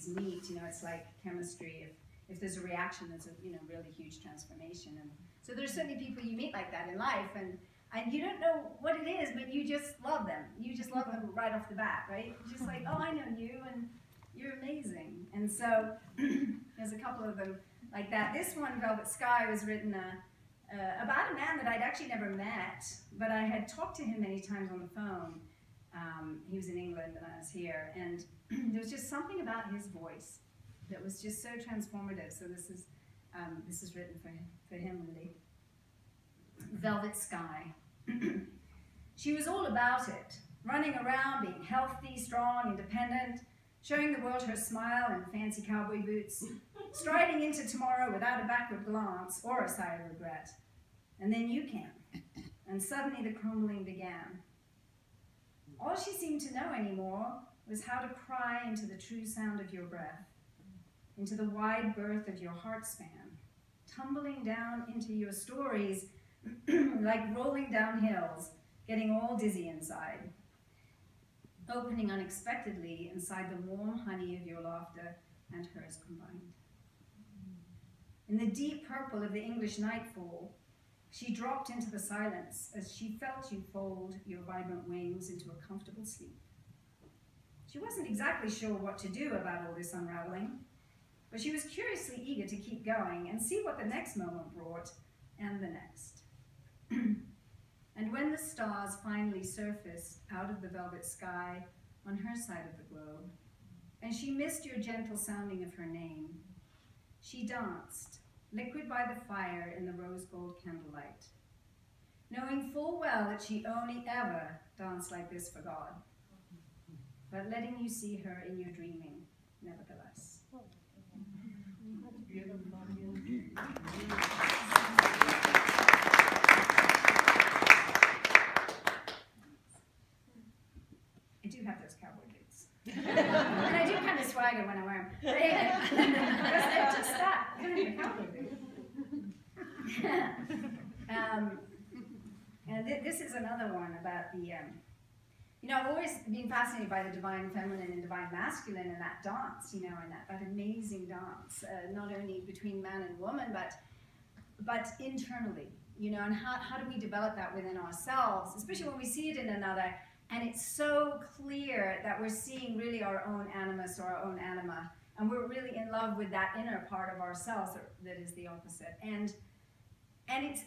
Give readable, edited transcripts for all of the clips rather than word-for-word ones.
meet, you know, it's like chemistry. If there's a reaction, there's a, you know, really huge transformation. And so there's certainly people you meet like that in life, and you don't know what it is, but you just love them. You just love them right off the bat, right? Just like, oh, I know you, and you're amazing. And so there's a couple of them like that. This one, Velvet Sky, was written about a man that I'd actually never met, but I had talked to him many times on the phone. He was in England and I was here, and there was just something about his voice that was just so transformative. So this is written for him, really. Velvet Sky. She was all about it, running around, being healthy, strong, independent, showing the world her smile and fancy cowboy boots, striding into tomorrow without a backward glance or a sigh of regret. And then you came, and suddenly the crumbling began. All she seemed to know anymore was how to cry into the true sound of your breath, into the wide girth of your heart span, tumbling down into your stories like rolling down hills, getting all dizzy inside, opening unexpectedly inside the warm honey of your laughter and hers combined. In the deep purple of the English nightfall, she dropped into the silence as she felt you fold your vibrant wings into a comfortable sleep. She wasn't exactly sure what to do about all this unraveling, but she was curiously eager to keep going and see what the next moment brought, and the next. And when the stars finally surfaced out of the velvet sky on her side of the globe, and she missed your gentle sounding of her name, she danced, liquid by the fire in the rose gold candlelight, knowing full well that she only ever danced like this for God, but letting you see her in your dreaming, nevertheless. I do have those cowboy boots. And I do kind of swagger when I wear them. They're just that, kind of a cowboy boot. And this is another one about the, you know, I've always been fascinated by the divine feminine and divine masculine in that dance, you know, and that amazing dance, not only between man and woman, but internally, you know, and how do we develop that within ourselves, especially when we see it in another, and it's so clear that we're seeing really our own animus or our own anima, and we're really in love with that inner part of ourselves that is the opposite. And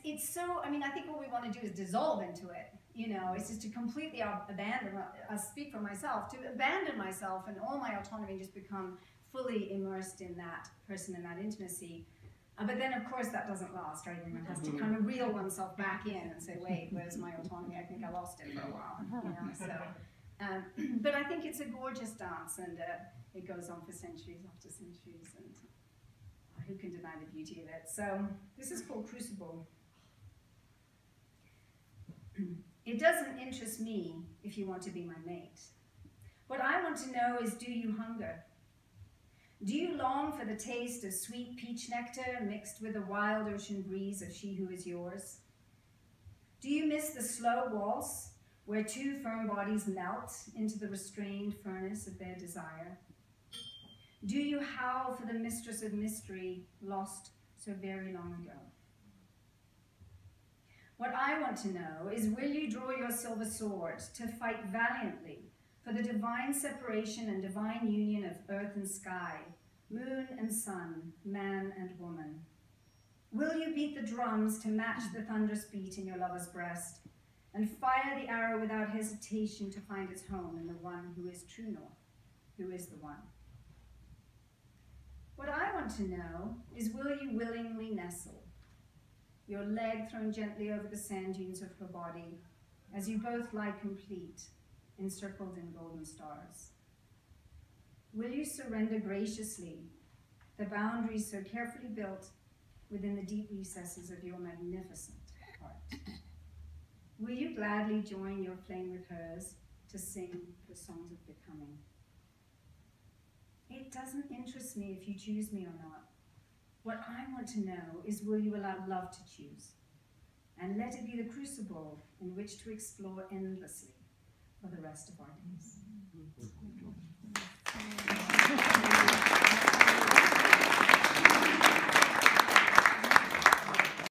it's so, I mean, I think what we want to do is dissolve into it, you know, it's just to completely abandon, I speak for myself, to abandon myself and all my autonomy, just become fully immersed in that person and that intimacy. But then, of course, that doesn't last, right? One has to kind of reel oneself back in and say, wait, where's my autonomy? I think I lost it for a while, you know, so. But I think it's a gorgeous dance, and it goes on for centuries after centuries, and who can deny the beauty of it? So this is called Crucible. It doesn't interest me if you want to be my mate. What I want to know is, do you hunger? Do you long for the taste of sweet peach nectar mixed with the wild ocean breeze of she who is yours? Do you miss the slow waltz where two firm bodies melt into the restrained furnace of their desire? Do you howl for the mistress of mystery lost so very long ago? What I want to know is, will you draw your silver sword to fight valiantly for the divine separation and divine union of earth and sky, moon and sun, man and woman? Will you beat the drums to match the thunderous beat in your lover's breast, and fire the arrow without hesitation to find its home in the one who is true north, who is the one? What I want to know is, will you willingly nestle, your leg thrown gently over the sand dunes of her body, as you both lie complete, encircled in golden stars? Will you surrender graciously the boundaries so carefully built within the deep recesses of your magnificent heart? Will you gladly join your flame with hers to sing the songs of becoming? It doesn't interest me if you choose me or not. What I want to know is, will you allow love to choose? And let it be the crucible in which to explore endlessly for the rest of our days.